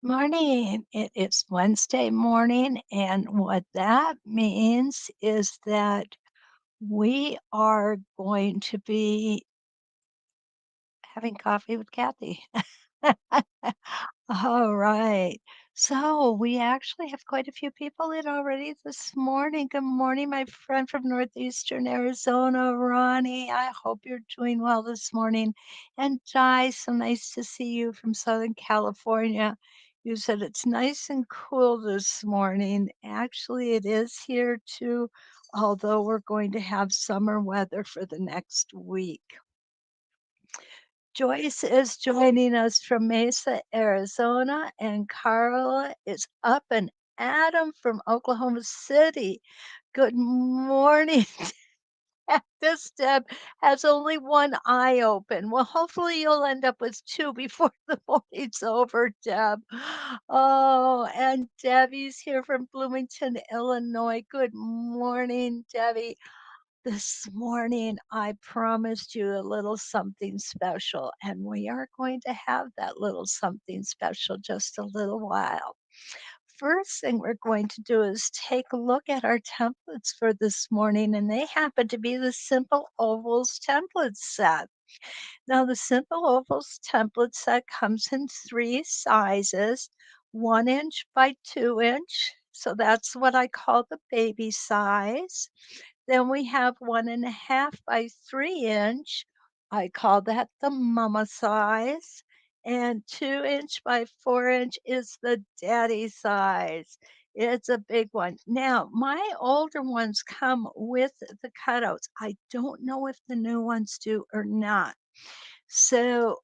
Morning. It is Wednesday morning, and what that means is that we are going to be having coffee with Kathy. All right. So we actually have quite a few people in already this morning. Good morning, my friend from northeastern Arizona, Ronnie. I hope you're doing well this morning. And Di, so nice to see you from Southern California. You said it's nice and cool this morning. Actually, it is here too, although we're going to have summer weather for the next week. Joyce is joining us from Mesa, Arizona, and Carla is up and Adam from Oklahoma City. Good morning. This Deb has only one eye open. Well, hopefully you'll end up with two before the morning's over, Deb. Oh, and Debbie's here from Bloomington, Illinois. Good morning, Debbie. This morning, I promised you a little something special, and we are going to have that little something special just a little while. First thing we're going to do is take a look at our templates for this morning, and they happen to be the Simple Ovals template set. Now, the Simple Ovals template set comes in three sizes: 1 inch by 2 inch. So that's what I call the baby size. Then we have 1.5 by 3 inch. I call that the mama size. And 2 inch by 4 inch is the daddy size. It's a big one. Now, my older ones come with the cutouts. I don't know if the new ones do or not. So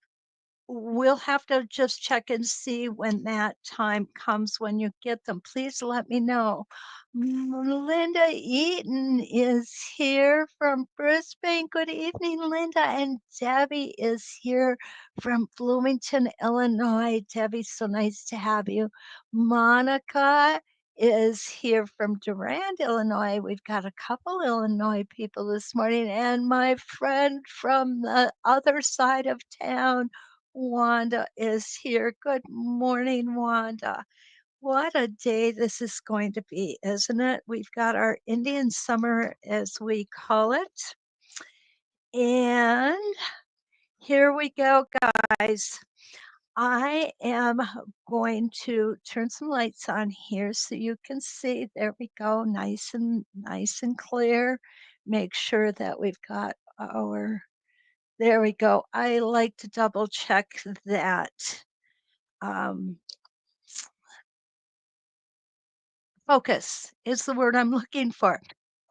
we'll have to just check and see when that time comes when you get them. Please let me know. Linda Eaton is here from Brisbane. Good evening, Linda. And Debbie is here from Bloomington, Illinois. Debbie, so nice to have you. Monica is here from Durand, Illinois. We've got a couple Illinois people this morning. And my friend from the other side of town, Wanda, is here. Good morning, Wanda. What a day this is going to be, isn't it? We've got our Indian summer, as we call it. And here we go, guys. I am going to turn some lights on here so you can see. There we go, nice and clear. Make sure that we've got our, there we go. I like to double check that. Um, Focus is the word I'm looking for.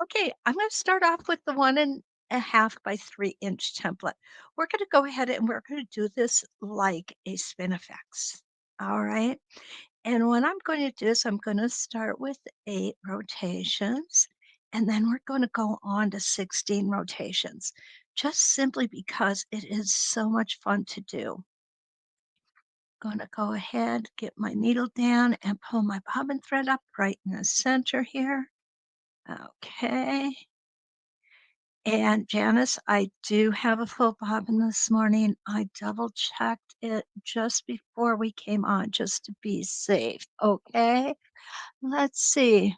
Okay, I'm going to start off with the 1.5 by 3 inch template. We're going to go ahead and we're going to do this like a spinifex. All right. And what I'm going to do is I'm going to start with 8 rotations, and then we're going to go on to 16 rotations, just simply because it is so much fun to do. Gonna go ahead, get my needle down and pull my bobbin thread up right in the center here. Okay. And Janice, I do have a full bobbin this morning. I double checked it just before we came on just to be safe. Okay. Let's see.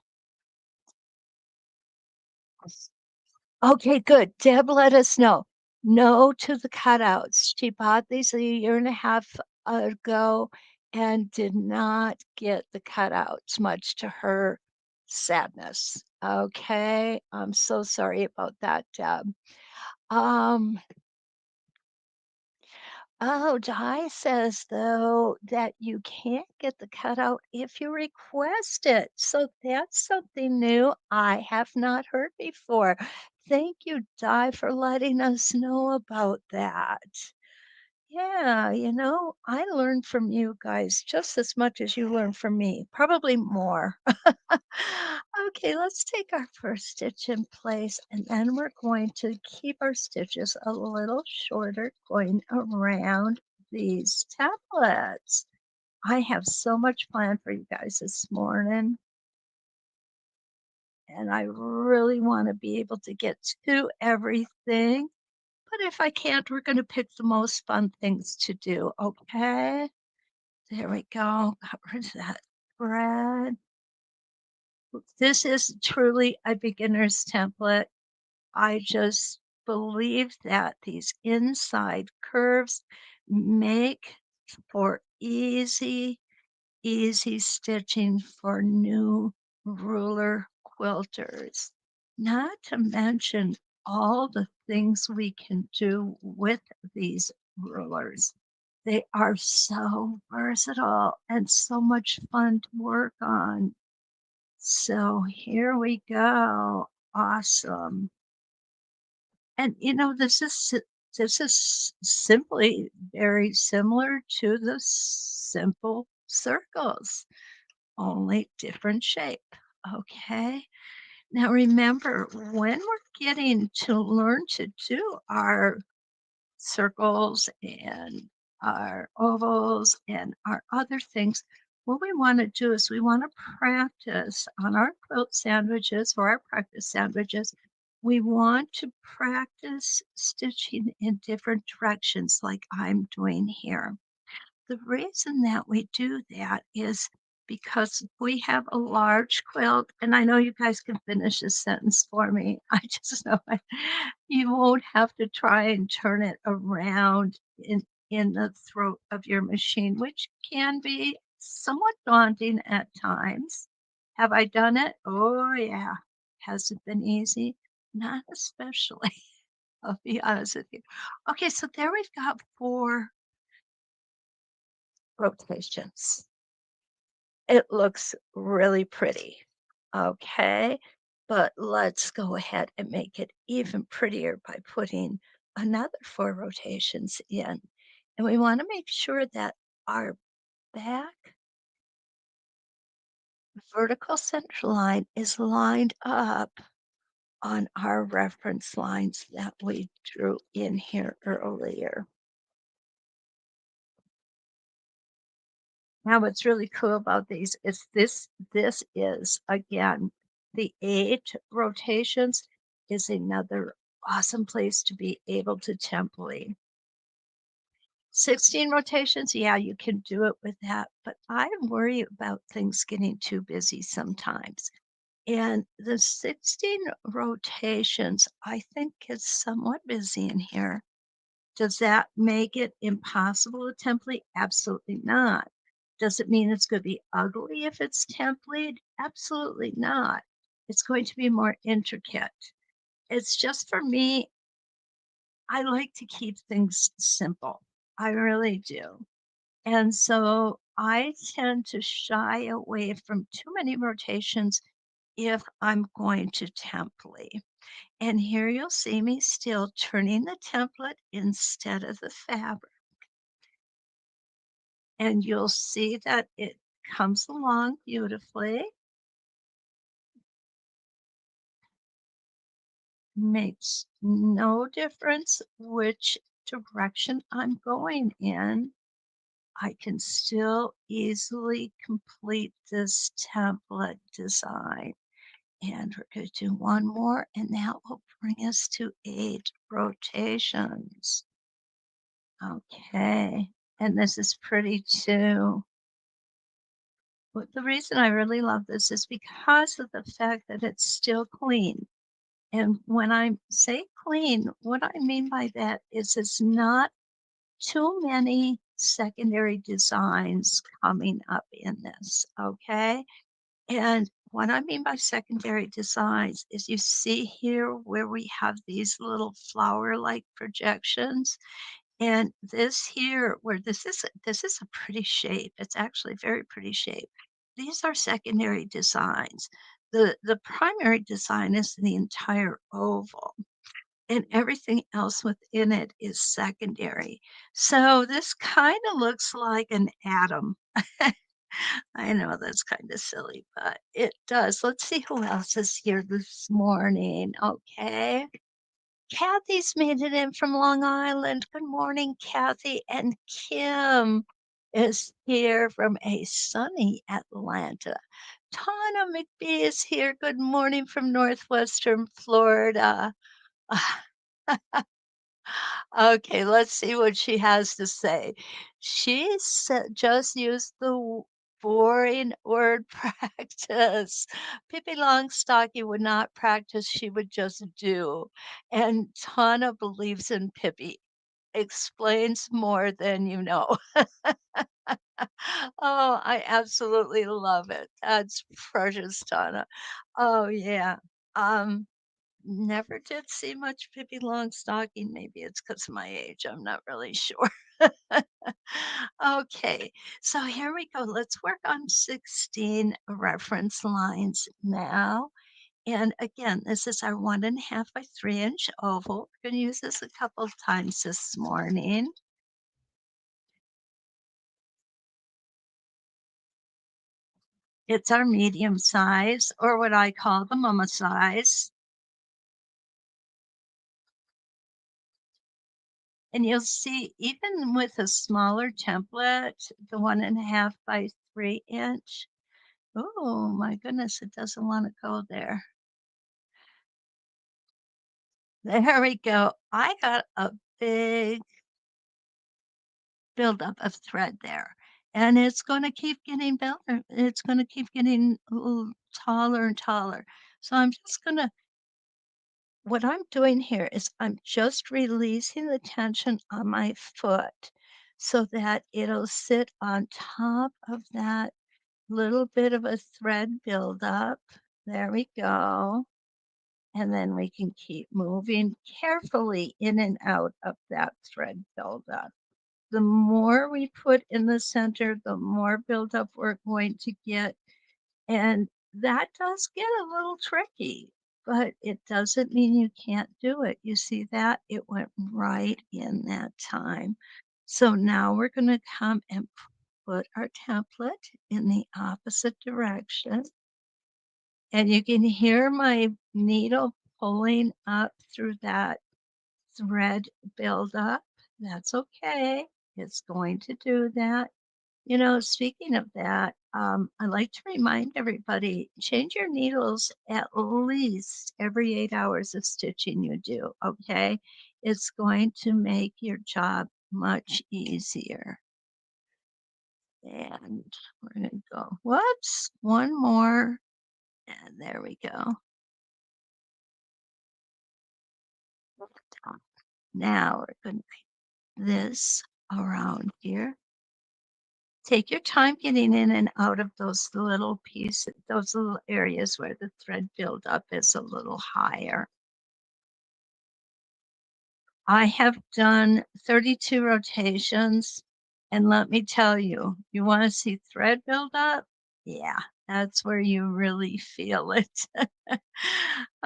Okay, good. Deb let us know. No to the cutouts. She bought these a year and a half ago and did not get the cutouts, much to her sadness. Okay, I'm so sorry about that, Deb. Um, oh, Di says though that you can't get the cutout if you request it. So that's something new I have not heard before. Thank you, Di, for letting us know about that. Yeah, I learn from you guys just as much as you learn from me, probably more. Okay, let's take our first stitch in place, and then we're going to keep our stitches a little shorter going around these tablets. I have so much planned for you guys this morning, and I really want to be able to get to everything. But if I can't, we're going to pick the most fun things to do, okay? There we go. Got rid of that thread. This is truly a beginner's template. I just believe that these inside curves make for easy stitching for new ruler quilters. Not to mention all the things we can do with these rulers. They are so versatile and so much fun to work on. So here we go. Awesome. And this is simply very similar to the simple circles, only different shape. Okay. Now remember, when we're getting to learn to do our circles and our ovals and our other things, what we want to do is we want to practice on our quilt sandwiches or our practice sandwiches. We want to practice stitching in different directions like I'm doing here. The reason that we do that is because we have a large quilt, and I know you guys can finish this sentence for me. I just know you won't have to try and turn it around in the throat of your machine, which can be somewhat daunting at times. Have I done it? Oh, yeah. Has it been easy? Not especially. I'll be honest with you. Okay, so there we've got 4 rotations. It looks really pretty. Okay. But let's go ahead and make it even prettier by putting another 4 rotations in. And we want to make sure that our back vertical center line is lined up on our reference lines that we drew in here earlier. Now, what's really cool about these is this is again the 8 rotations is another awesome place to be able to template. 16 rotations, yeah, you can do it with that, but I worry about things getting too busy sometimes. And the 16 rotations, I think, is somewhat busy in here. Does that make it impossible to template? Absolutely not. Does it mean it's going to be ugly if it's templated? Absolutely not. It's going to be more intricate. It's just for me, I like to keep things simple. I really do. And so I tend to shy away from too many rotations if I'm going to template. And here you'll see me still turning the template instead of the fabric. And you'll see that it comes along beautifully, makes no difference which direction I'm going in. I can still easily complete this template design. And we're going to do one more, and that will bring us to 8 rotations. Okay, and this is pretty too. But the reason I really love this is because of the fact that it's still clean. And when I say clean, what I mean by that is it's not too many secondary designs coming up in this, okay? And what I mean by secondary designs is you see here where we have these little flower-like projections. And this here, where this is a pretty shape. It's actually a very pretty shape. These are secondary designs. The primary design is the entire oval, and everything else within it is secondary. So this kind of looks like an atom. I know that's kind of silly, but it does. Let's see who else is here this morning. Okay. Kathy's made it in from Long Island. Good morning, Kathy. And Kim is here from a sunny Atlanta. Tana McBee is here. Good morning from northwestern Florida. Okay, let's see what she has to say. She just used the boring word practice. Pippi Longstocking would not practice, she would just do. And Tana believes in Pippi. Explains more than you know. Oh, I absolutely love it. That's precious, Donna. Oh, yeah. Um, Never did see much Pippi Longstocking. Maybe it's because of my age. I'm not really sure. Okay, so here we go. Let's work on 16 reference lines now. And again, this is our 1.5 by 3-inch oval. We're going to use this a couple of times this morning. It's our medium size, or what I call the mama size. And you'll see, even with a smaller template, the 1.5 by 3-inch. Oh my goodness, it doesn't want to go there. There we go. I got a big buildup of thread there. And it's going to keep getting better. It's going to keep getting taller and taller. So I'm just going to what I'm doing here is I'm just releasing the tension on my foot so that it'll sit on top of that little bit of a thread buildup. There we go. And then we can keep moving carefully in and out of that thread buildup. The more we put in the center, the more buildup we're going to get, and that does get a little tricky, but it doesn't mean you can't do it. You see that? It went right in that time. So now we're going to come and put our template in the opposite direction. And you can hear my needle pulling up through that thread buildup. That's okay. It's going to do that. Speaking of that, I like to remind everybody, change your needles at least every 8 hours of stitching you do, okay? It's going to make your job much easier. And we're going to go, whoops, one more. And there we go. Now we're going to put this around here. Take your time getting in and out of those little pieces, those little areas where the thread buildup is a little higher. I have done 32 rotations, and let me tell you, you want to see thread buildup? Yeah, that's where you really feel it.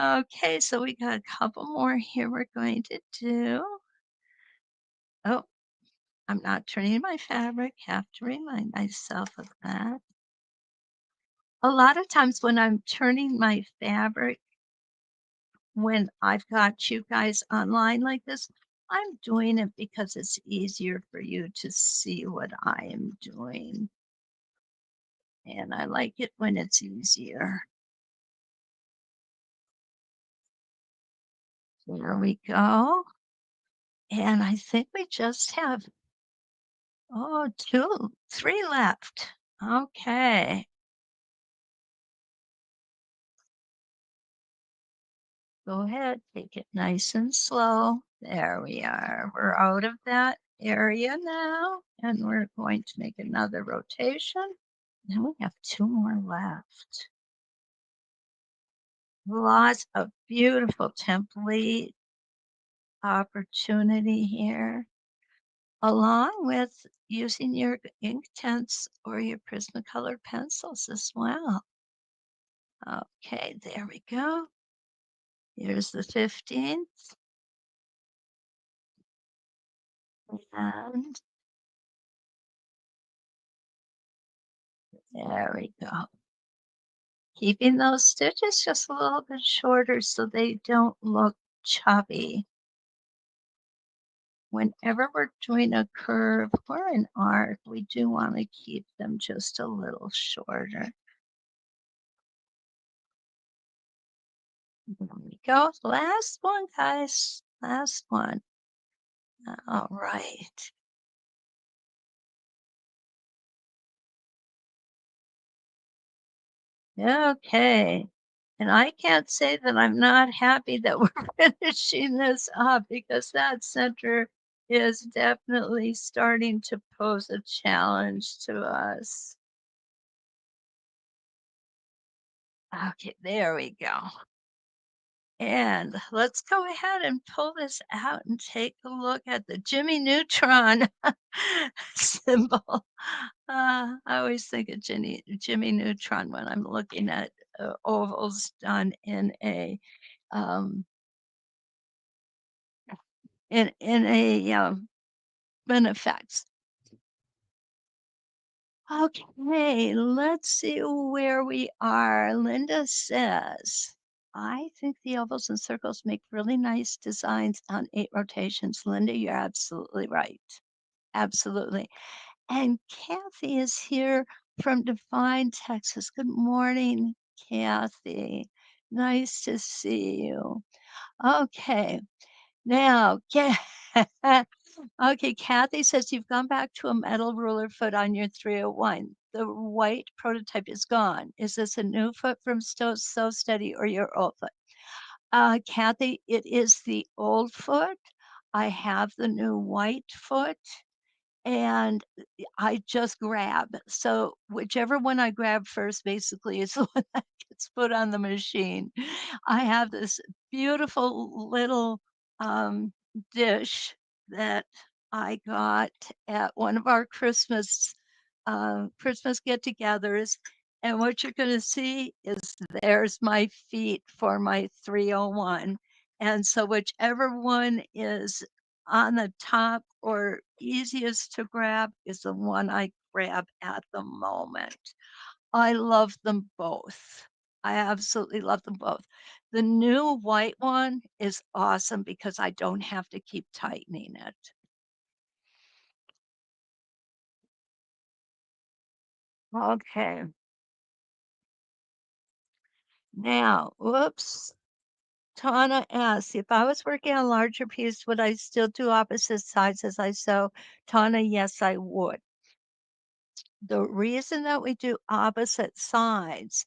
Okay, so we got a couple more here we're going to do. Oh, I'm not turning my fabric. Have to remind myself of that. A lot of times when I'm turning my fabric, when I've got you guys online like this, I'm doing it because it's easier for you to see what I am doing. And I like it when it's easier. There we go. And I think we just have, oh, 2, 3 left. Okay. Go ahead, take it nice and slow. There we are. We're out of that area now, and we're going to make another rotation. Now we have 2 more left. Lots of beautiful template opportunity here, along with using your Inktense or your Prismacolor pencils as well. Okay, there we go. Here's the 15th. And there we go. Keeping those stitches just a little bit shorter so they don't look chubby. Whenever we're doing a curve or an arc, we do want to keep them just a little shorter. There we go. Last one, guys. Last one. All right. Okay. And I can't say that I'm not happy that we're finishing this up because that center is definitely starting to pose a challenge to us. Okay, there we go. And let's go ahead and pull this out and take a look at the Jimmy Neutron symbol. I always think of Jimmy Neutron when I'm looking at ovals done um, in a benefax. Okay, let's see where we are. Linda says, I think the ovals and circles make really nice designs on 8 rotations. Linda, you're absolutely right. Absolutely. And Kathy is here from Devine, Texas. Good morning, Kathy. Nice to see you. Okay. Now, okay, Kathy says you've gone back to a metal ruler foot on your 301. The white prototype is gone. Is this a new foot from So Steady or your old foot? Kathy, it is the old foot. I have the new white foot and I just grab. So whichever one I grab first basically is the one that gets put on the machine. I have this beautiful little um, dish that I got at one of our Christmas get-togethers. And what you're going to see is there's my feet for my 301. And so whichever one is on the top or easiest to grab is the one I grab at the moment. I love them both. I absolutely love them both. The new white one is awesome because I don't have to keep tightening it. Okay. Now, whoops. Tana asks, if I was working on a larger piece, would I still do opposite sides as I sew? Tana, yes, I would. The reason that we do opposite sides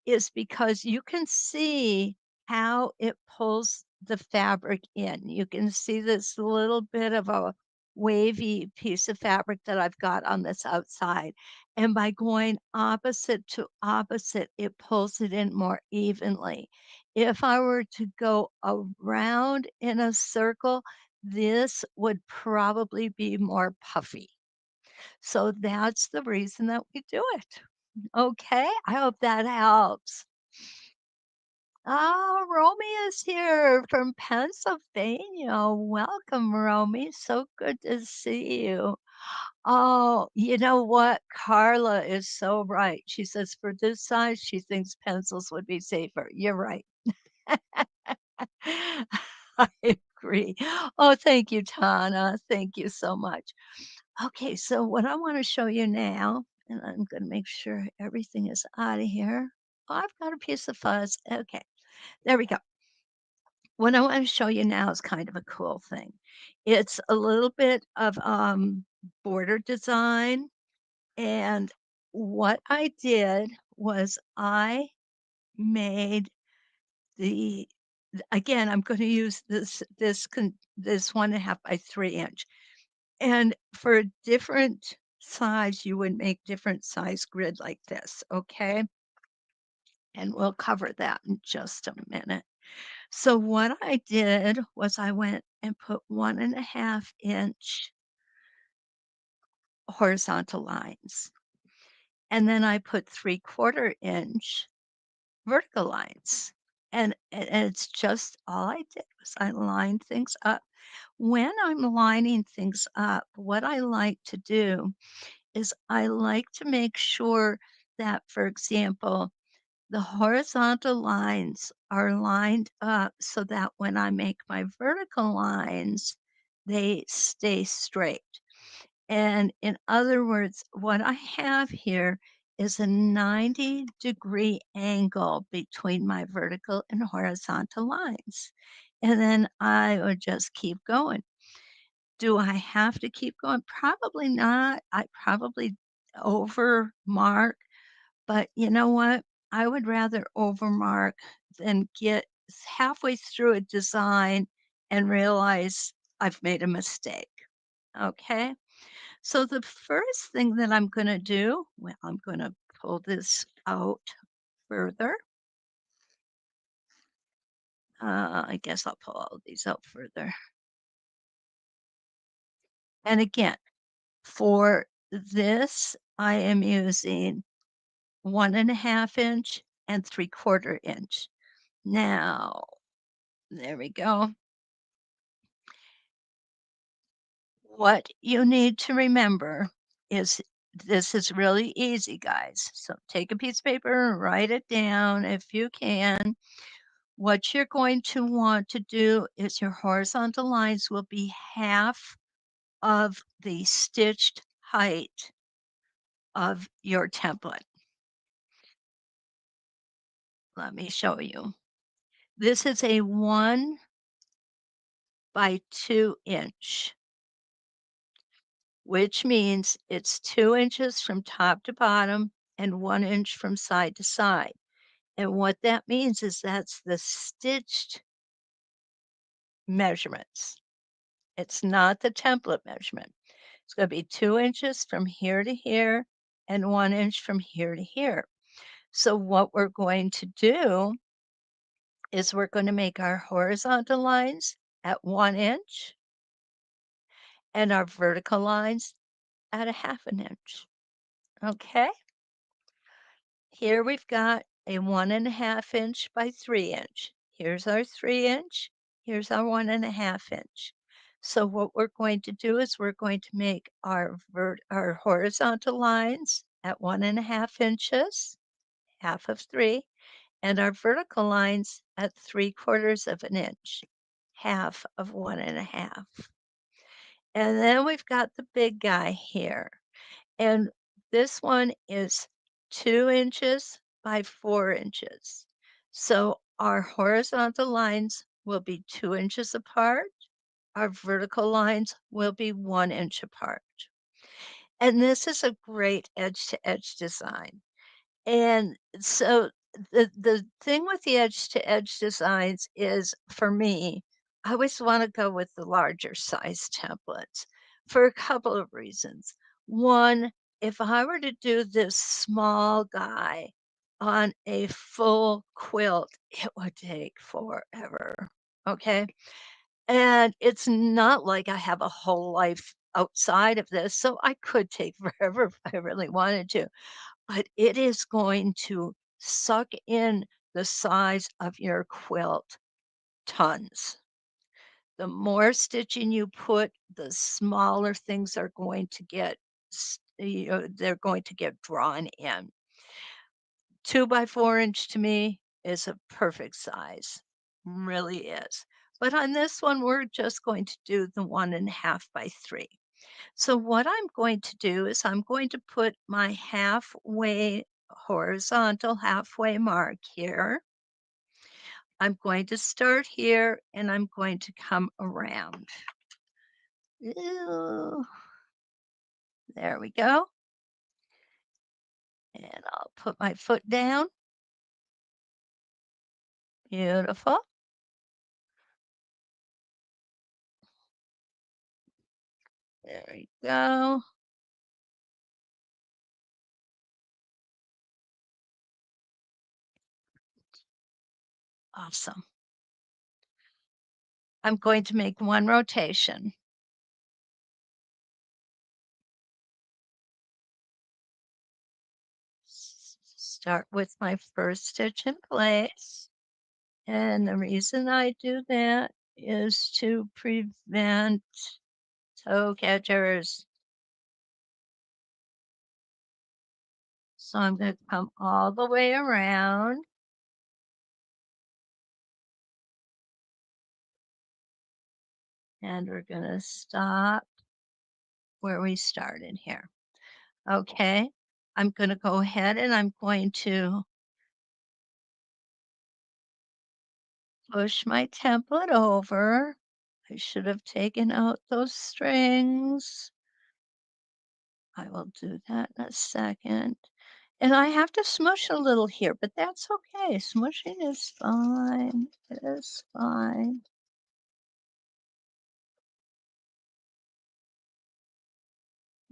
is because you can see how it pulls the fabric in. You can see this little bit of a wavy piece of fabric that I've got on this outside. And by going opposite to opposite, it pulls it in more evenly. If I were to go around in a circle, this would probably be more puffy. So that's the reason that we do it. Okay, I hope that helps. Oh, Romy is here from Pennsylvania. Welcome, Romy. So good to see you. Oh, you know what? Carla is so right. She says for this size, she thinks pencils would be safer. You're right. I agree. Oh, thank you, Tana. Thank you so much. Okay, so what I want to show you now, and I'm going to make sure everything is out of here. Oh, I've got a piece of fuzz. Okay, there we go. What I want to show you now is kind of a cool thing. It's a little bit of border design. And what I did was I made the, again, I'm going to use this 1.5 by 3 inch. And for a different size, you would make different size grid like this, okay? And we'll cover that in just a minute. So what I did was I went and put 1.5 inch horizontal lines. And then I put 3/4 inch vertical lines. And it's just all I did was I lined things up. When I'm lining things up, what I like to do is I like to make sure that, for example, the horizontal lines are lined up so that when I make my vertical lines, they stay straight. And in other words, what I have here is a 90-degree angle between my vertical and horizontal lines. And then I would just keep going. Do I have to keep going? Probably not. I probably over mark, but you know what? I would rather overmark than get halfway through a design and realize I've made a mistake. Okay. So the first thing that I'm going to do, well, I'm going to pull this out further. I guess I'll pull all of these out further. And again, for this, I am using 1.5 inch and 3/4 inch. Now, there we go. What you need to remember is this is really easy, guys. So take a piece of paper and write it down if you can. What you're going to want to do is your horizontal lines will be half of the stitched height of your template. Let me show you. This is a 1 by 2 inch, which means it's 2 inches from top to bottom and 1 inch from side to side. And what that means is that's the stitched measurements. It's not the template measurement. It's going to be 2 inches from here to here and 1 inch from here to here. So what we're going to do is we're going to make our horizontal lines at 1 inch and our vertical lines at a 1/2 inch. Okay. Here we've got a 1.5 inch by 3 inch. Here's our 3 inch. Here's our 1.5 inch. So what we're going to do is we're going to make our horizontal lines at 1.5 inches, half of 3, and our vertical lines at 3/4 of an inch, half of 1.5. And then we've got the big guy here. And this one is 2 inches by 4 inches. So our horizontal lines will be 2 inches apart. Our vertical lines will be 1 inch apart. And this is a great edge to edge design. And so the thing with the edge to edge designs is for me, I always want to go with the larger size templates for a couple of reasons. One, if I were to do this small guy on a full quilt, it would take forever. Okay. And it's not like I have a whole life outside of this. So I could take forever if I really wanted to, but it is going to suck in the size of your quilt tons. The more stitching you put, the smaller things are going to get, they're going to get drawn in. 2 by 4 inch to me is a perfect size, really is. But on this one, we're just going to do the 1.5 by 3. So what I'm going to do is I'm going to put my halfway horizontal halfway mark here. I'm going to start here and I'm going to come around. Ew. There we go. And I'll put my foot down. Beautiful. There we go. Awesome. I'm going to make one rotation. Start with my first stitch in place. And the reason I do that is to prevent toe catchers. So I'm going to come all the way around. And we're going to stop where we started here. Okay. I'm going to go ahead and I'm going to push my template over. I should have taken out those strings. I will do that in a second. And I have to smush a little here, but that's okay. Smushing is fine. It is fine.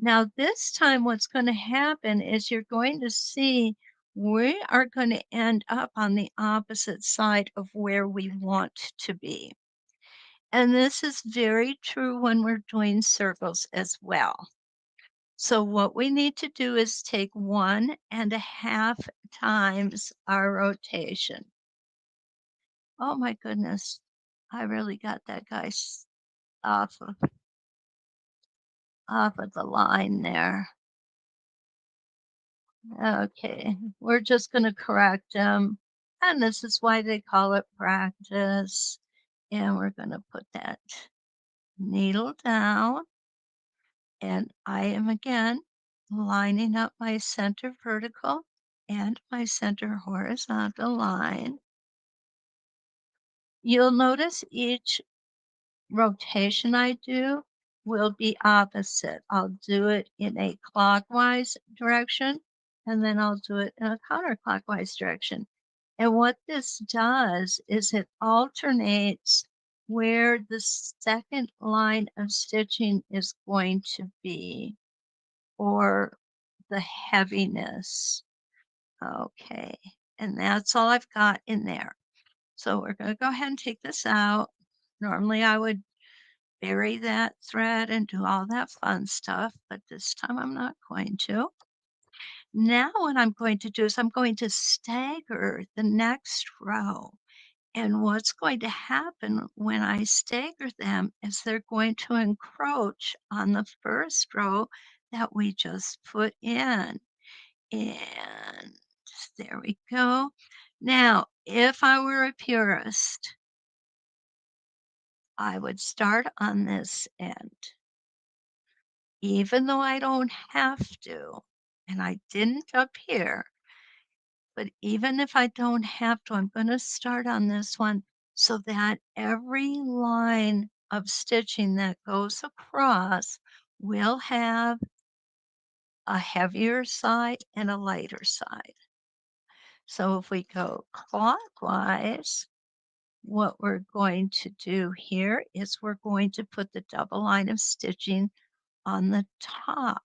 Now, this time, what's going to happen is you're going to see we are going to end up on the opposite side of where we want to be. And this is very true when we're doing circles as well. So what we need to do is take 1.5 times our rotation. Oh my goodness. I really got that guy off of the line there. Okay, we're just going to correct him. And this is why they call it practice. And we're going to put that needle down. And I am again lining up my center vertical and my center horizontal line. You'll notice each rotation I do will be opposite. I'll do it in a clockwise direction, and then I'll do it in a counterclockwise direction. And what this does is it alternates where the second line of stitching is going to be, or the heaviness. Okay, and that's all I've got in there. So we're going to go ahead and take this out. Normally I would bury that thread and do all that fun stuff, but this time I'm not going to. Now what I'm going to do is I'm going to stagger the next row. And what's going to happen when I stagger them is they're going to encroach on the first row that we just put in. And there we go. Now, if I were a purist, I would start on this end. Even though I don't have to, and I didn't up here, but even if I don't have to, I'm gonna start on this one so that every line of stitching that goes across will have a heavier side and a lighter side. So if we go clockwise, what we're going to do here is we're going to put the double line of stitching on the top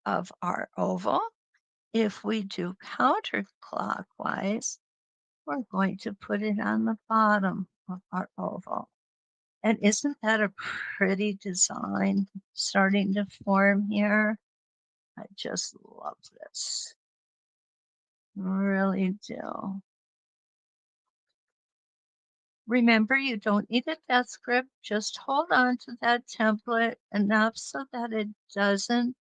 of our oval. If we do counterclockwise, we're going to put it on the bottom of our oval. And isn't that a pretty design starting to form here? I just love this. Really do. Remember, you don't need a death grip. Just hold on to that template enough so that it doesn't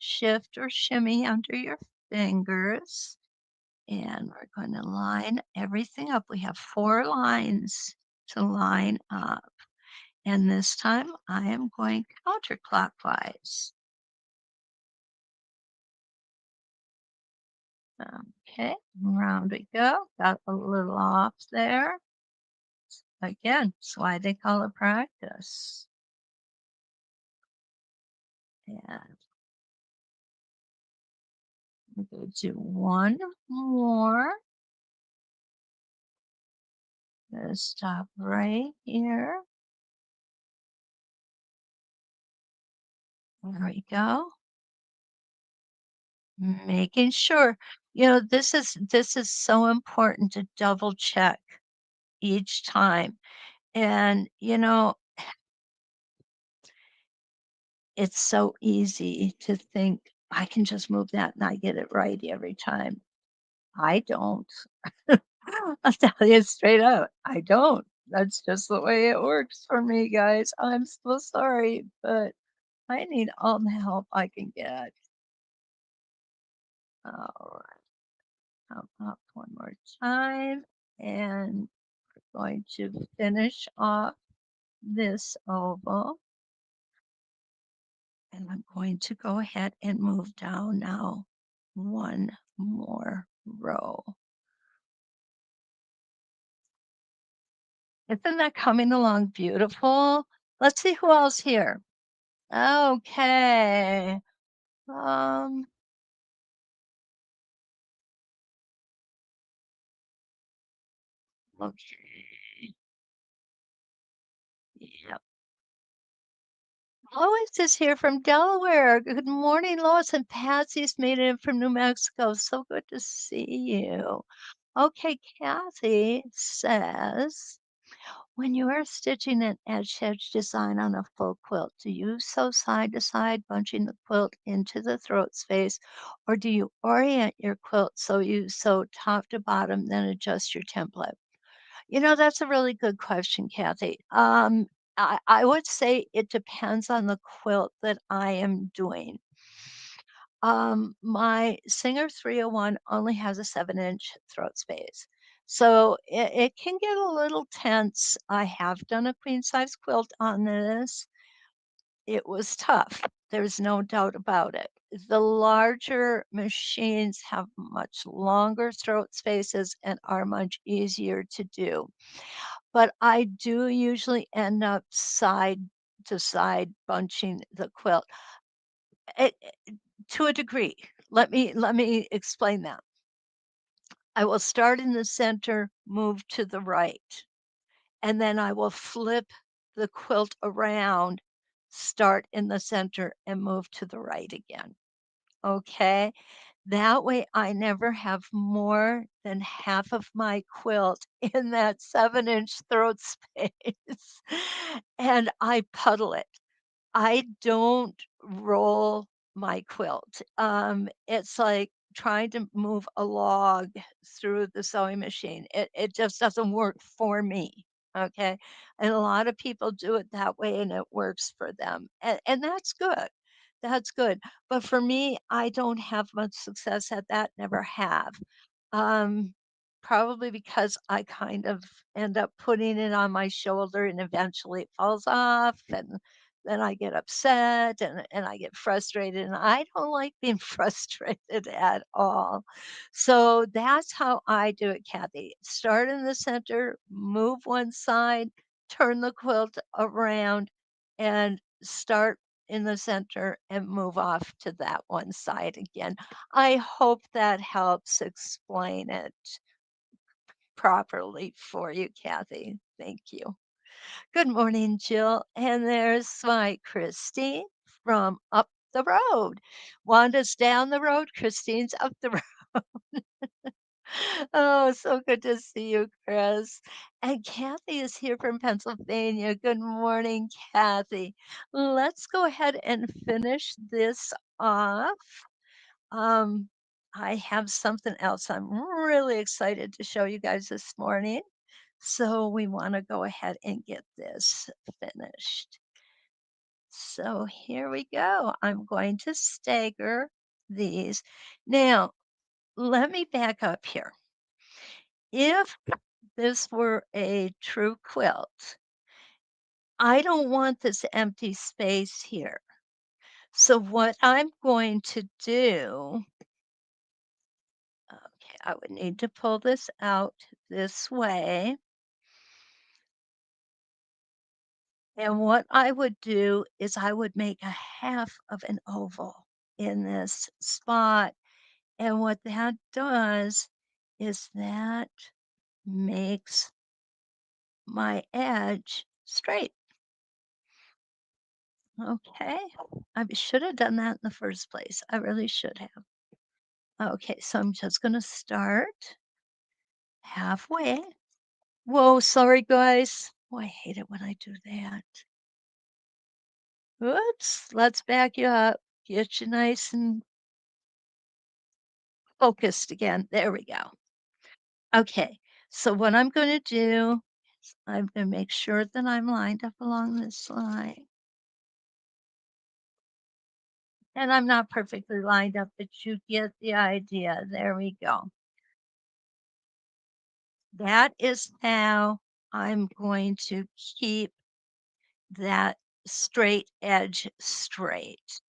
shift or shimmy under your fingers. And we're going to line everything up. We have 4 lines to line up. And this time I am going counterclockwise. Okay, round we go. Got a little off there. Again, that's why they call it practice. And we're going to do one more. Gonna stop right here. There we go. Making sure, this is so important to double check each time. And, it's so easy to think, "I can just move that and I get it right every time." I don't. I'll tell you straight up, I don't. That's just the way it works for me, guys. I'm so sorry, but I need all the help I can get. Alright, up one more time, and we're going to finish off this oval. And I'm going to go ahead and move down now one more row. Isn't that coming along beautiful? Let's see who else here. Okay. Um, okay. Yep. Lois is here from Delaware. Good morning, Lois. And Patsy's made it in from New Mexico. So good to see you. Okay, Kathy says, when you are stitching an edge-to-edge design on a full quilt, do you sew side to side, bunching the quilt into the throat space, or do you orient your quilt so you sew top to bottom, then adjust your template? That's a really good question, Kathy. I would say it depends on the quilt that I am doing. My Singer 301 only has a 7-inch throat space. So it can get a little tense. I have done a queen size quilt on this. It was tough. There's no doubt about it. The larger machines have much longer throat spaces and are much easier to do. But I do usually end up side to side bunching the quilt. To a degree. Let me explain that. I will start in the center, move to the right, and then I will flip the quilt around, start in the center, and move to the right again. Okay? That way, I never have more than half of my quilt in that 7-inch throat space, and I puddle it. I don't roll my quilt. It's like trying to move a log through the sewing machine. It just doesn't work for me. Okay. And a lot of people do it that way and it works for them. And that's good. That's good. But for me, I don't have much success at that, never have. Um, Probably because I kind of end up putting it on my shoulder and eventually it falls off and then I get upset and I get frustrated, and I don't like being frustrated at all. So that's how I do it, Kathy. Start in the center, move one side, turn the quilt around, and start in the center and move off to that one side again. I hope that helps explain it properly for you, Kathy. Thank you. Good morning, Jill. And there's my Christine from up the road. Wanda's down the road, Christine's up the road. Oh, so good to see you, Chris. And Kathy is here from Pennsylvania. Good morning, Kathy. Let's go ahead and finish this off. Um, I have something else I'm really excited to show you guys this morning. So we want to go ahead and get this finished. So here we go. I'm going to stagger these. Now, let me back up here. If this were a true quilt, I don't want this empty space here. So what I'm going to do, okay, I would need to pull this out this way. And what I would do is I would make a half of an oval in this spot. And what that does is that makes my edge straight. Okay. I should have done that in the first place. I really should have. Okay, so I'm just going to start halfway. Whoa, sorry, guys. Oh, I hate it when I do that. Oops, let's back you up. Get you nice and focused again. There we go. Okay, so what I'm going to do is I'm going to make sure that I'm lined up along this line. And I'm not perfectly lined up, but you get the idea. There we go. That is how I'm going to keep that straight edge straight.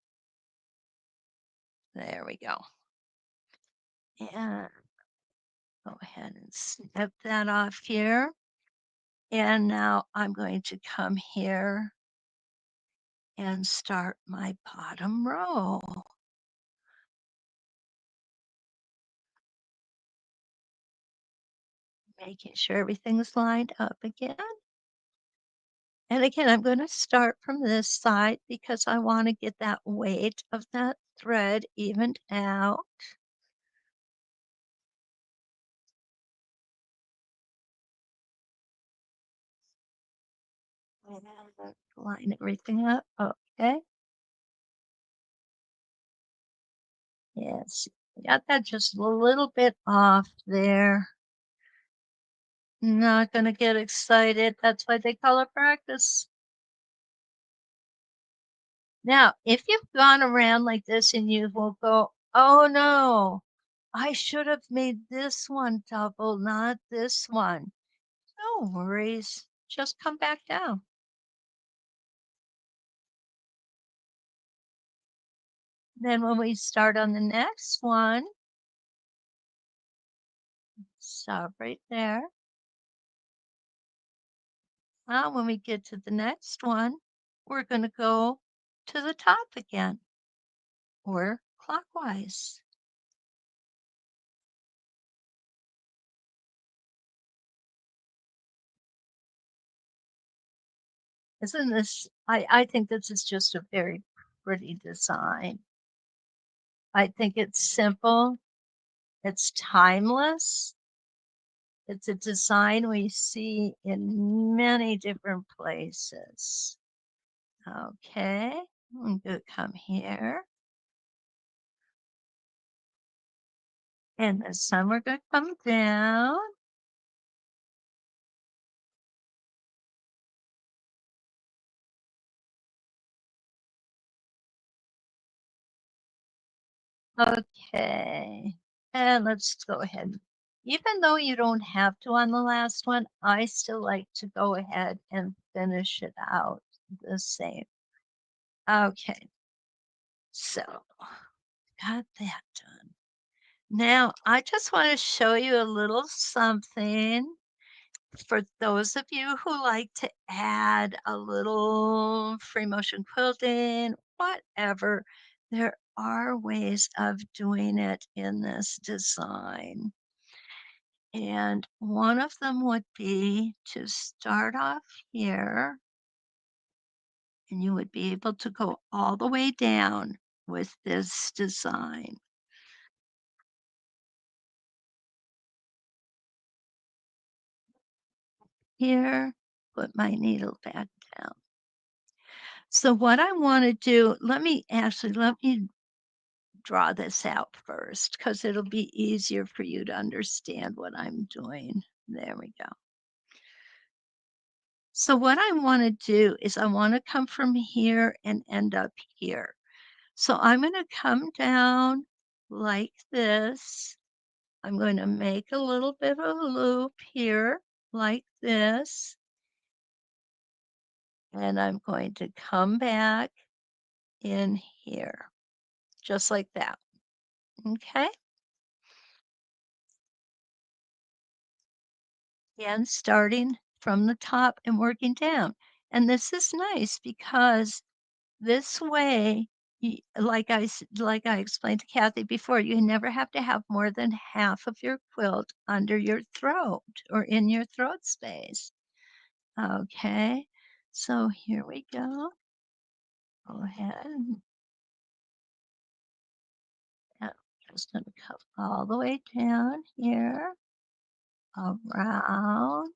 There we go. And go ahead and snip that off here. And now I'm going to come here and start my bottom row, making sure everything's lined up again. And again, I'm going to start from this side because I want to get that weight of that thread evened out. And line everything up. Okay. Yes. Got that just a little bit off there. Not going to get excited. That's why they call it practice. Now, if you've gone around like this and you will go, oh no, I should have made this one double, not this one. No worries. Just come back down. Then when we start on the next one, stop right there. Now, when we get to the next one, we're going to go to the top again or clockwise. Isn't this, I think this is just a very pretty design. I think it's simple, it's timeless. It's a design we see in many different places. Okay, I'm going to come here. And this time we're going to come down. Okay, and let's go ahead. Even though you don't have to on the last one, I still like to go ahead and finish it out the same. Okay, so got that done. Now, I just want to show you a little something for those of you who like to add a little free motion quilting, whatever. There are ways of doing it in this design. And one of them would be to start off here, and you would be able to go all the way down with this design. Here, put my needle back down. So what I want to do, let me draw this out first because it'll be easier for you to understand what I'm doing. There we go. So what I want to do is I want to come from here and end up here. So I'm going to come down like this. I'm going to make a little bit of a loop here like this. And I'm going to come back in here just like that. Okay. And starting from the top and working down. And this is nice because this way, like I explained to Kathy before, you never have to have more than half of your quilt under your throat or in your throat space. Okay, so here we go. Go ahead. I'm just going to come all the way down here, around,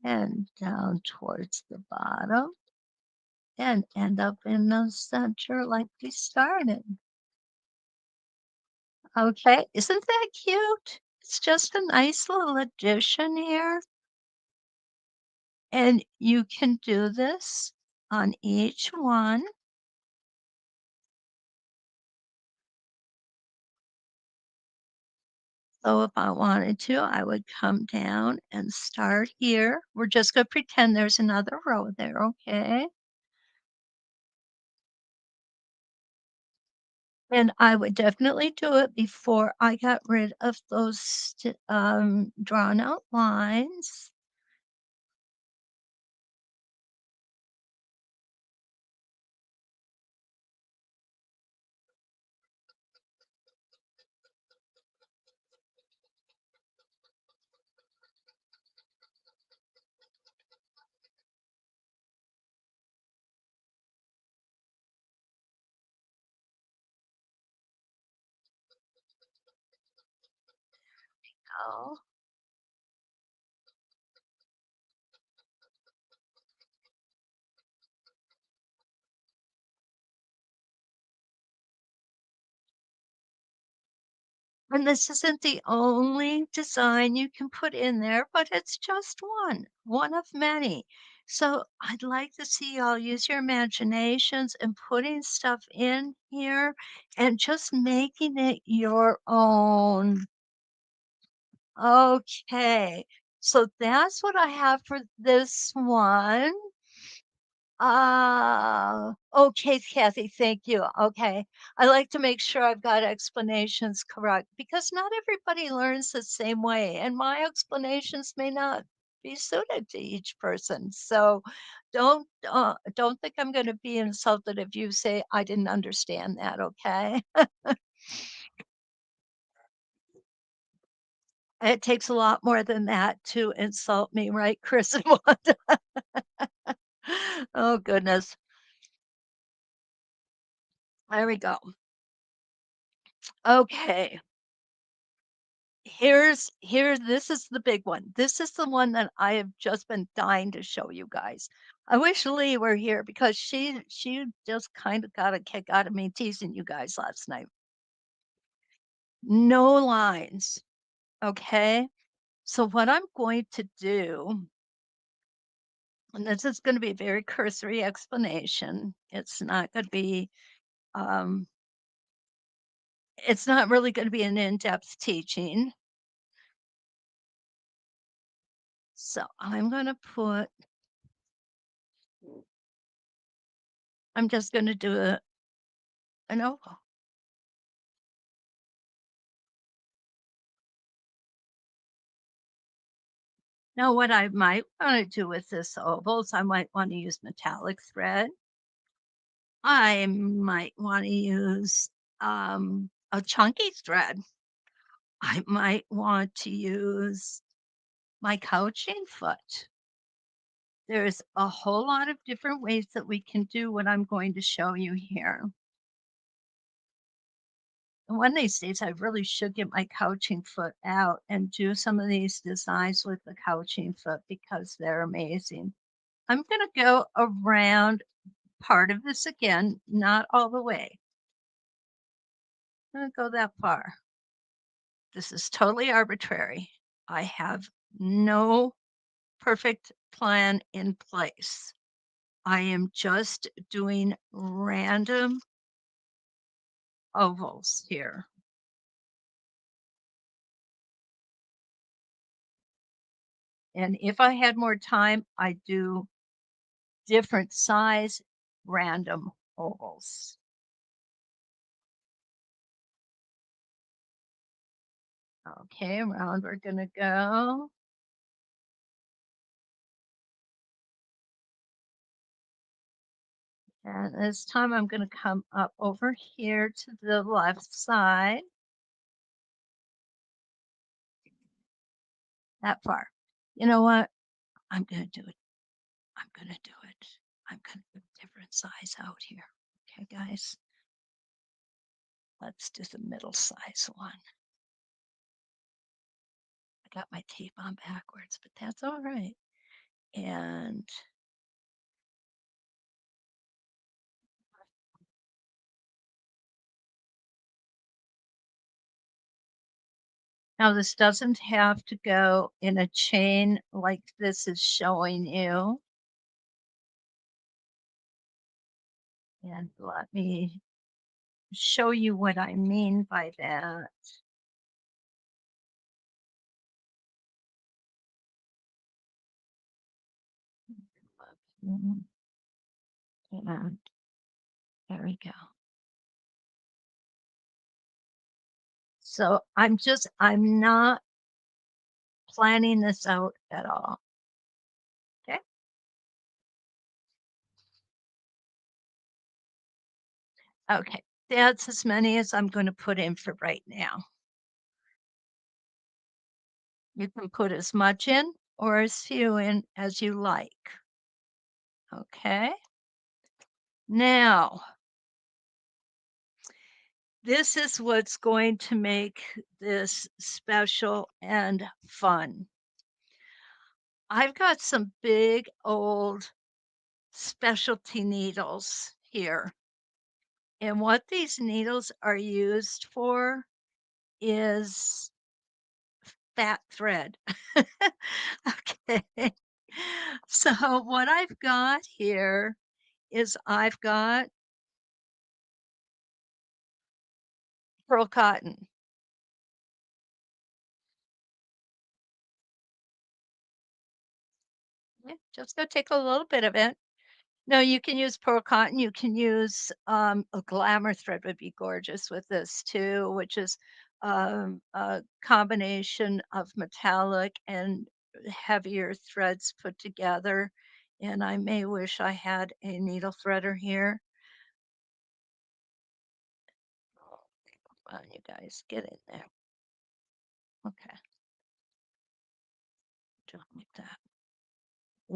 and down towards the bottom. And end up in the center like we started. Okay, isn't that cute? It's just a nice little addition here. And you can do this on each one. So if I wanted to, I would come down and start here. We're just going to pretend there's another row there, okay? And I would definitely do it before I got rid of those drawn out lines. Oh. And this isn't the only design you can put in there, but it's just one of many. So I'd like to see y'all use your imaginations and putting stuff in here and just making it your own. Okay. So that's what I have for this one. Okay, Kathy, thank you. Okay. I like to make sure I've got explanations correct because not everybody learns the same way, and my explanations may not be suited to each person. So don't think I'm going to be insulted if you say I didn't understand that, okay? It takes a lot more than that to insult me, right, Chris and Wanda? Oh goodness. There we go. Okay. Here this is the big one. This is the one that I have just been dying to show you guys. I wish Lee were here because she just kind of got a kick out of me teasing you guys last night. No lines. Okay. So what I'm going to do, and this is going to be a very cursory explanation. Um, it's not really going to be an in-depth teaching. So I'm just going to do an oval. Now, what I might want to do with this oval is I might want to use metallic thread. I might want to use a chunky thread. I might want to use my couching foot. There's a whole lot of different ways that we can do what I'm going to show you here. And one of these days, I really should get my couching foot out and do some of these designs with the couching foot because they're amazing. I'm going to go around part of this again, not all the way. I'm going to go that far. This is totally arbitrary. I have no perfect plan in place. I am just doing random ovals here. And if I had more time, I'd do different size random ovals. Okay, around we're going to go. And this time I'm going to come up over here to the left side, that far. You know what? I'm going to do it. I'm going to do it. I'm going to do a different size out here. Okay, guys? Let's do the middle size one. I got my tape on backwards, but that's all right. And now this doesn't have to go in a chain like this is showing you. And let me show you what I mean by that. And there we go. So I'm not planning this out at all. Okay. Okay. That's as many as I'm going to put in for right now. You can put as much in or as few in as you like. Okay. Now, this is what's going to make this special and fun. I've got some big old specialty needles here. And what these needles are used for is fat thread. Okay. So what I've got here is I've got pearl cotton. Yeah, just go take a little bit of it. No, you can use pearl cotton. You can use a glamour thread would be gorgeous with this too, which is a combination of metallic and heavier threads put together. And I may wish I had a needle threader here. Oh, come on, you guys, get in there. Okay, just like that.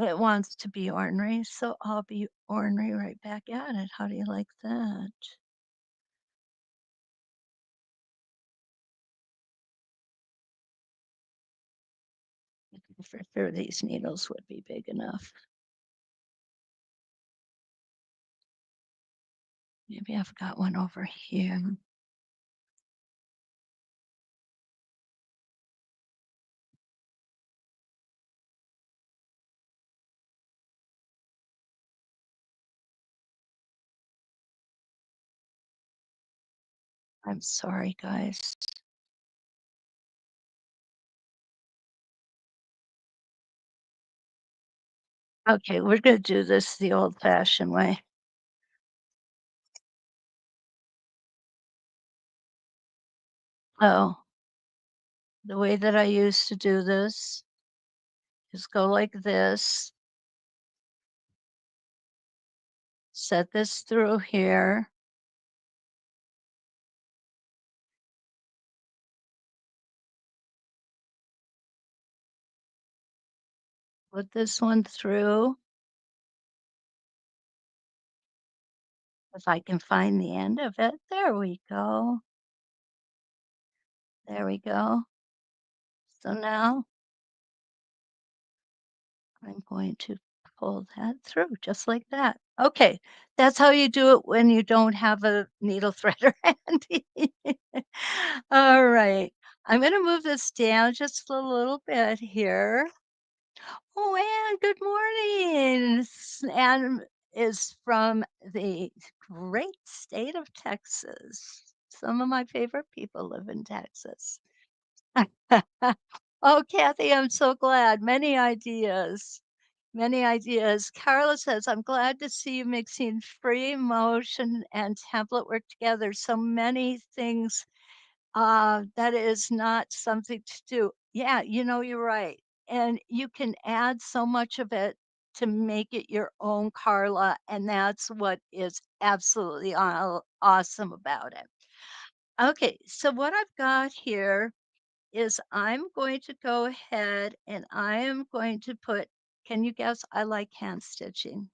It wants to be ornery, so I'll be ornery right back at it. How do you like that? For sure these needles would be big enough. Maybe I've got one over here. I'm sorry, guys. Okay, we're gonna do this the old-fashioned way. Oh, the way that I used to do this is go like this, set this through here, put this one through. If I can find the end of it. There we go. There we go. So now I'm going to pull that through just like that. Okay, that's how you do it when you don't have a needle threader handy. All right, I'm going to move this down just a little bit here. Oh, Anne, good morning. Anne is from the great state of Texas. Some of my favorite people live in Texas. Oh, Kathy, I'm so glad. Many ideas. Many ideas. Carla says, I'm glad to see you mixing free motion and template work together. So many things that is not something to do. Yeah, you're right. And you can add so much of it to make it your own, Carla. And that's what is absolutely awesome about it. Okay, so what I've got here is I'm going to go ahead and I am going to put, can you guess? I like hand stitching.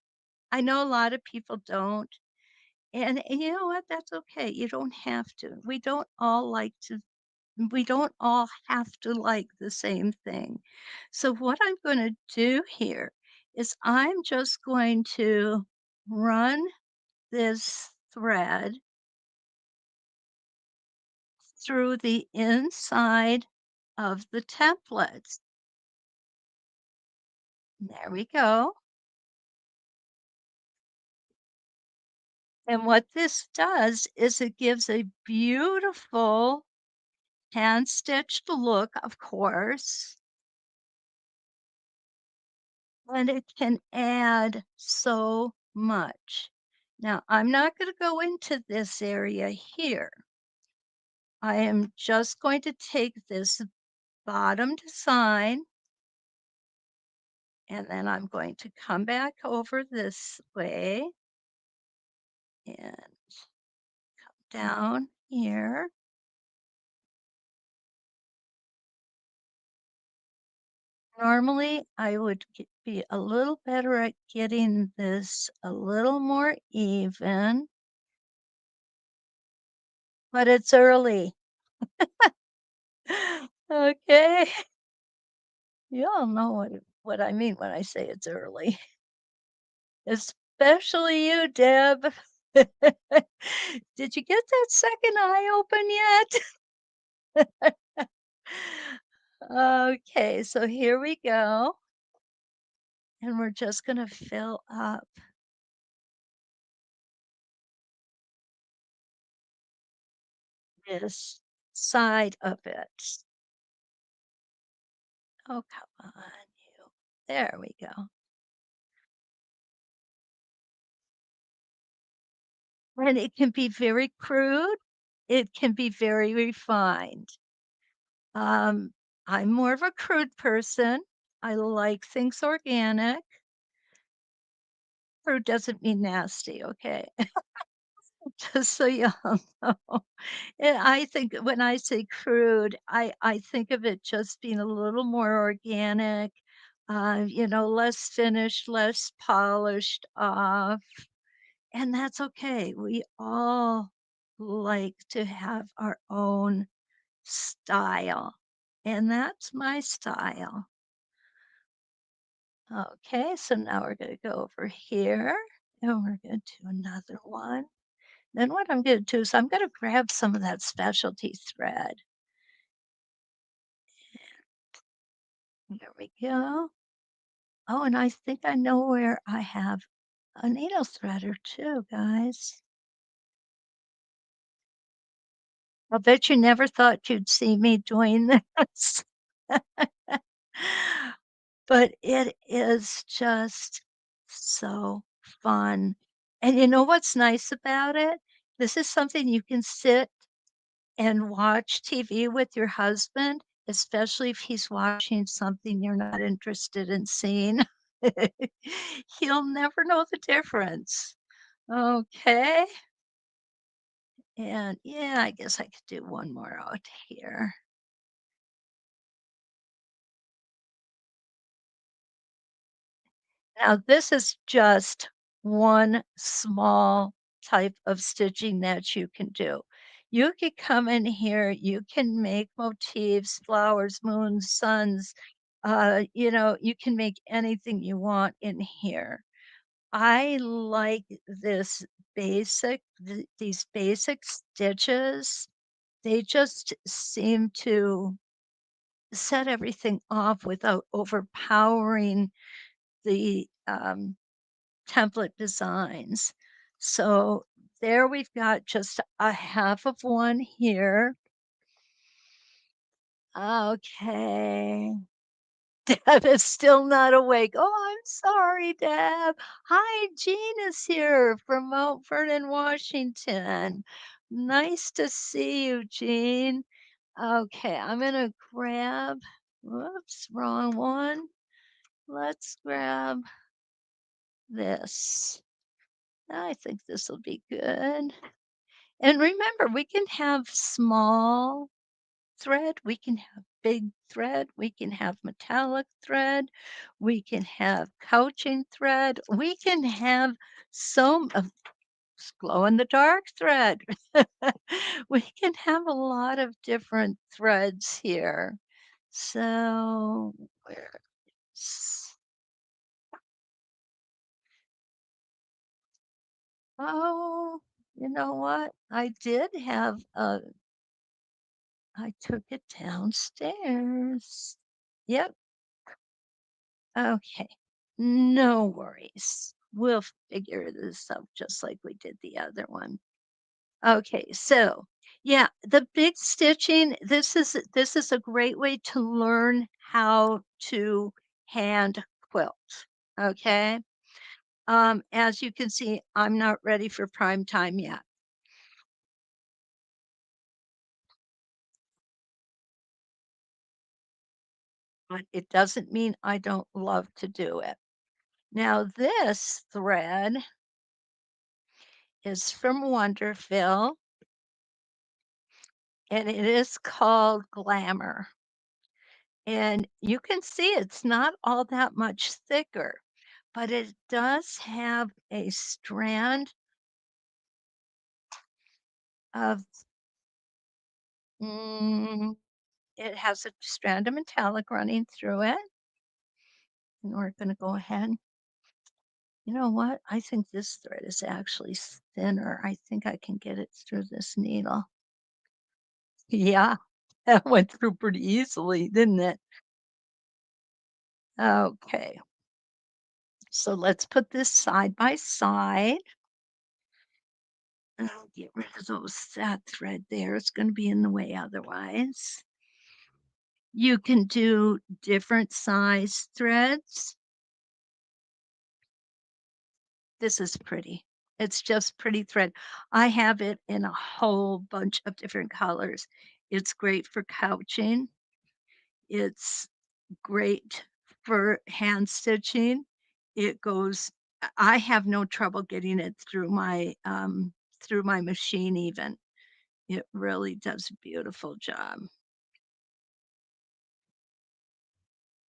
I know a lot of people don't. And you know what? That's okay. You don't have to. We don't all have to like the same thing. So, what I'm going to do here is I'm just going to run this thread through the inside of the template. There we go. And what this does is it gives a beautiful hand stitched look, of course, and it can add so much. Now, I'm not going to go into this area here, I am just going to take this bottom design, and then I'm going to come back over this way and down here. Normally, I would be a little better at getting this a little more even, but it's early. Okay. You all know what I mean when I say it's early, especially you, Deb. Did you get that second eye open yet? Okay, so here we go. And we're just going to fill up this side of it. Oh, come on, you. There we go. And it can be very crude. It can be very refined. Um, I'm more of a crude person. I like things organic. Crude doesn't mean nasty, okay? Just so you all know. And I think when I say crude, I think of it just being a little more organic, less finished, less polished off, and that's okay. We all like to have our own style, and that's my style. Okay, so now we're gonna go over here, and we're gonna do another one. Then what I'm gonna do is I'm gonna grab some of that specialty thread. There we go. Oh, and I think I know where I have a needle threader too, guys. I bet you never thought you'd see me doing this. But it is just so fun. And you know what's nice about it? This is something you can sit and watch TV with your husband, especially if he's watching something you're not interested in seeing. He'll never know the difference. Okay. And yeah, I guess I could do one more out here. Now, this is just one small type of stitching that you can do. You could come in here, you can make motifs, flowers, moons, suns. You can make anything you want in here. I like these basic stitches. They just seem to set everything off without overpowering the template designs. So there we've got just a half of one here. Okay. Deb is still not awake. Oh, I'm sorry, Deb. Hi, Jean is here from Mount Vernon, Washington. Nice to see you, Jean. Okay, I'm gonna grab, whoops, wrong one. Let's grab this. I think this will be good. And remember, we can have small thread, we can have big thread, we can have metallic thread, we can have couching thread, we can have some of glow in the dark thread. We can have a lot of different threads here. So, where's, oh, you know what? I took it downstairs. Yep. Okay. No worries. We'll figure this out just like we did the other one. Okay, so yeah, the big stitching, this is a great way to learn how to hand quilt. Okay. As you can see, I'm not ready for prime time yet. but it doesn't mean I don't love to do it. Now, this thread is from Wonderful, and it is called Glamour. And you can see it's not all that much thicker, but it does have a strand of, mm, it has a strand of metallic running through it. And we're going to go ahead. You know what? I think this thread is actually thinner. I think I can get it through this needle. Yeah, that went through pretty easily, didn't it? Okay, so let's put this side by side. I'll get rid of that thread there. It's going to be in the way otherwise. You can do different size threads. This is pretty. It's just pretty thread. I have it in a whole bunch of different colors. It's great for couching. It's great for hand stitching. It goes, I have no trouble getting it through my machine even. It really does a beautiful job.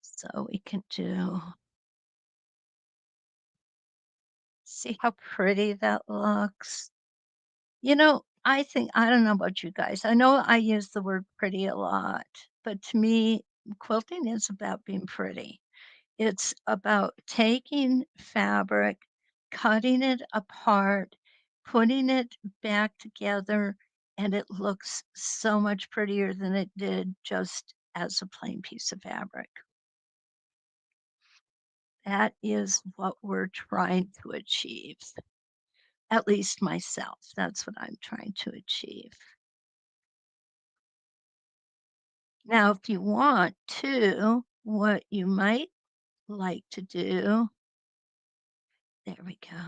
So we can do, see how pretty that looks. You know, I don't know about you guys. I know I use the word pretty a lot, but to me, quilting is about being pretty. It's about taking fabric, cutting it apart, putting it back together, and it looks so much prettier than it did just as a plain piece of fabric. That is what we're trying to achieve. At least myself, that's what I'm trying to achieve. Now, if you want to, what you might like to do, there we go.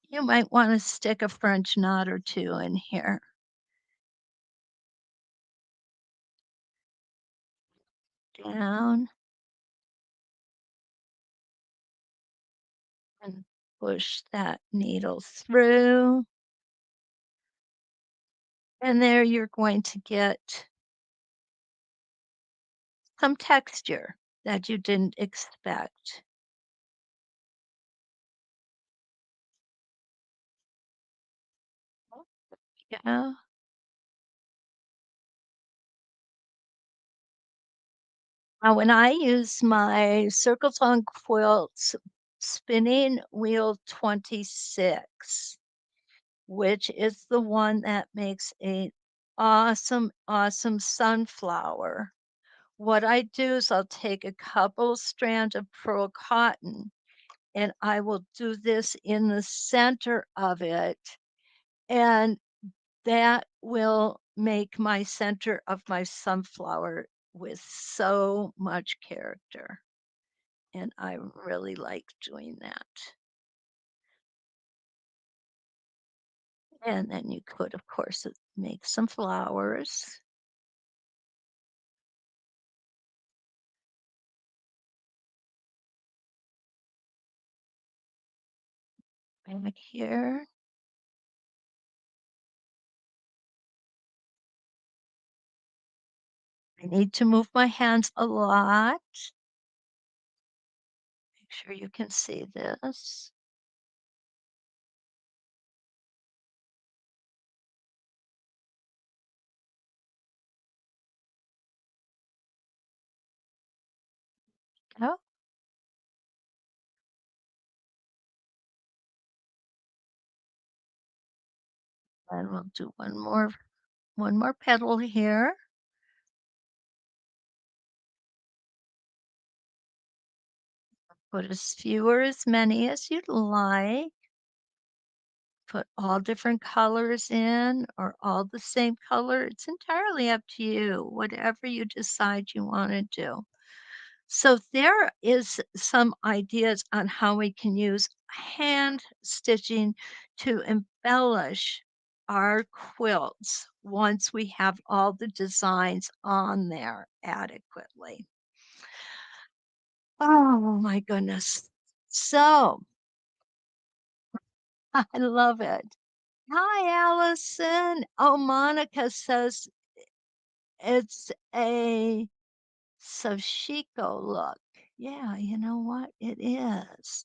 You might want to stick a French knot or two in here. Down and push that needle through. And there you're going to get some texture that you didn't expect. Yeah. Now, when I use my Circles on Quilts spinning wheel 26, which is the one that makes a awesome, awesome sunflower. What I do is I'll take a couple strands of pearl cotton and I will do this in the center of it. And that will make my center of my sunflower with so much character. And I really like doing that. And then you could, of course, make some flowers. Back here. I need to move my hands a lot. Make sure you can see this. Oh, and we'll do one more petal here. Put as few or as many as you'd like. Put all different colors in or all the same color. It's entirely up to you, whatever you decide you want to do. So there is some ideas on how we can use hand stitching to embellish our quilts once we have all the designs on there adequately. Oh my goodness. So I love it. Hi, Allison. Oh, Monica says it's a Sashiko look. Yeah, you know what? It is.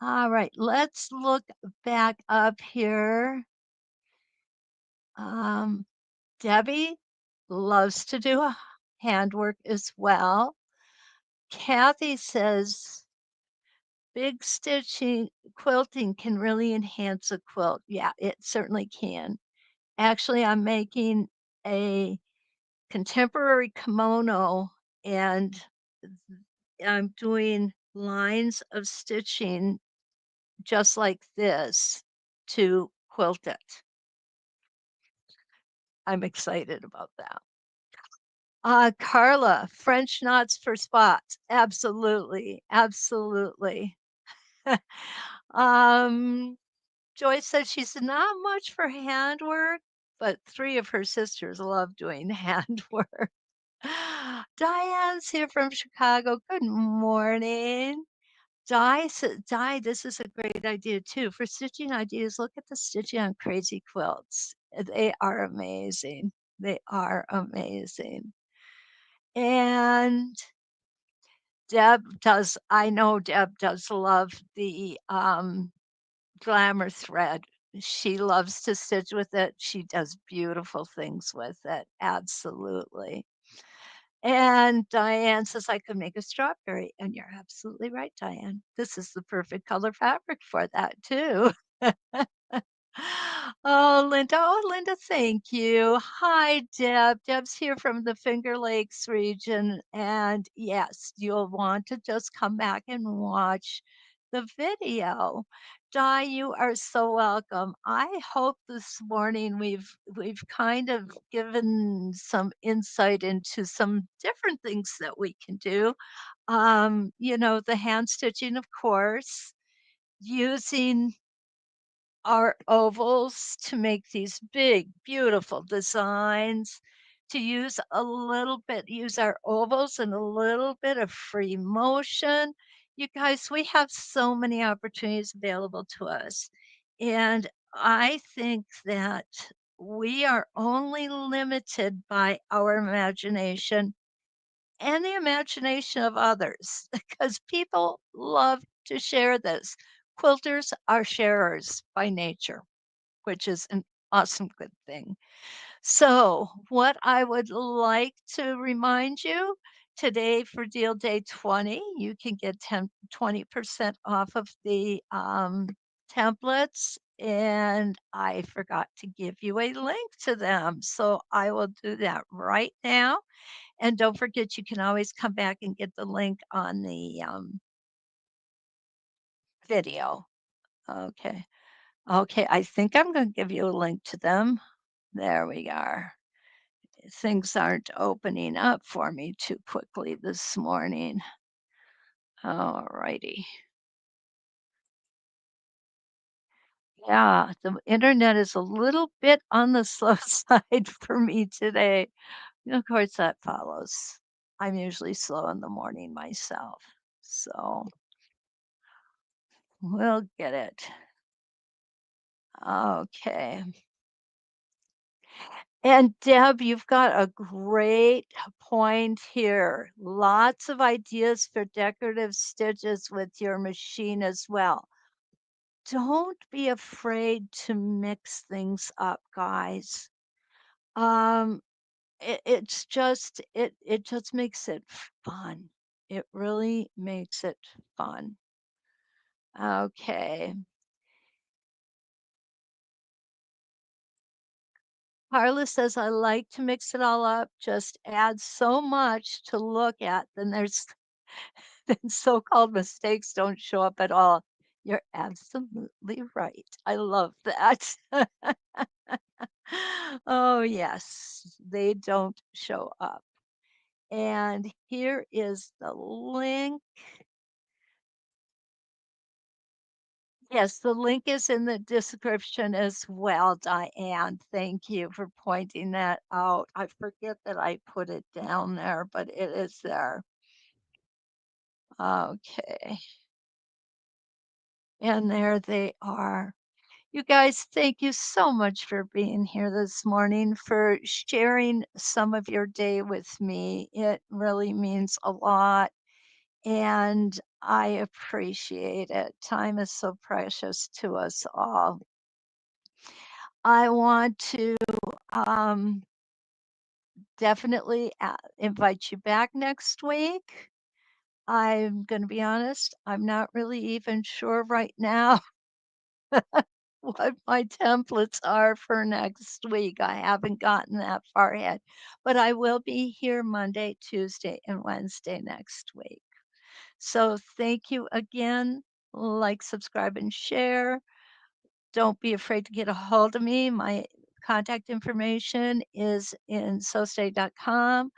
All right, let's look back up here. Um, Debbie loves to do handwork as well. Kathy says big stitching quilting can really enhance a quilt. Yeah, it certainly can. Actually, I'm making a contemporary kimono and I'm doing lines of stitching just like this to quilt it. I'm excited about that. Carla, French knots for spots. Absolutely. Absolutely. um, Joyce said she's not much for handwork, but three of her sisters love doing handwork. Diane's here from Chicago. Good morning. Di, this is a great idea too. For stitching ideas, look at the stitching on crazy quilts. They are amazing. They are amazing. And I know Deb does love the glamour thread. She loves to stitch with it. She does beautiful things with it. Absolutely. And Diane says, I could make a strawberry. And you're absolutely right, Diane. This is the perfect color fabric for that, too. Oh, Linda, thank you. Hi, Deb. Deb's here from the Finger Lakes region. And yes, you'll want to just come back and watch the video. Di, you are so welcome. I hope this morning we've kind of given some insight into some different things that we can do. The hand stitching, of course, using our ovals to make these big, beautiful designs, to use our ovals and a little bit of free motion. You guys, we have so many opportunities available to us. And I think that we are only limited by our imagination and the imagination of others because people love to share this. Quilters are sharers by nature, which is an awesome good thing. So, what I would like to remind you today for Deal Day 20, you can get 20% off of the templates. And I forgot to give you a link to them. So I will do that right now. And don't forget, you can always come back and get the link on the video. Okay. Okay. I think I'm going to give you a link to them. There we are. Things aren't opening up for me too quickly this morning. All righty. Yeah, the internet is a little bit on the slow side for me today. Of course, that follows. I'm usually slow in the morning myself. So we'll get it. Okay. And Deb, you've got a great point here. Lots of ideas for decorative stitches with your machine as well. Don't be afraid to mix things up, guys. Um, it just makes it fun. It really makes it fun. Okay. Carla says, I like to mix it all up, just add so much to look at. Then there's then so-called mistakes don't show up at all. You're absolutely right. I love that. Oh, yes, they don't show up. And here is the link. Yes, the link is in the description as well, Diane. Thank you for pointing that out. I forget that I put it down there, but it is there. Okay. And there they are. You guys, thank you so much for being here this morning, for sharing some of your day with me. It really means a lot, and I appreciate it. Time is so precious to us all. I want to um, definitely invite you back next week. I'm going to be honest, I'm not really even sure right now what my templates are for next week. I haven't gotten that far yet, but I will be here Monday, Tuesday, and Wednesday next week. So thank you again. Like, subscribe, and share. Don't be afraid to get a hold of me. My contact information is in sostate.com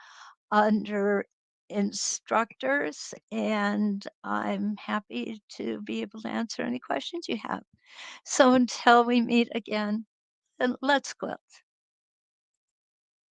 under instructors, and I'm happy to be able to answer any questions you have. So until we meet again, and let's quilt.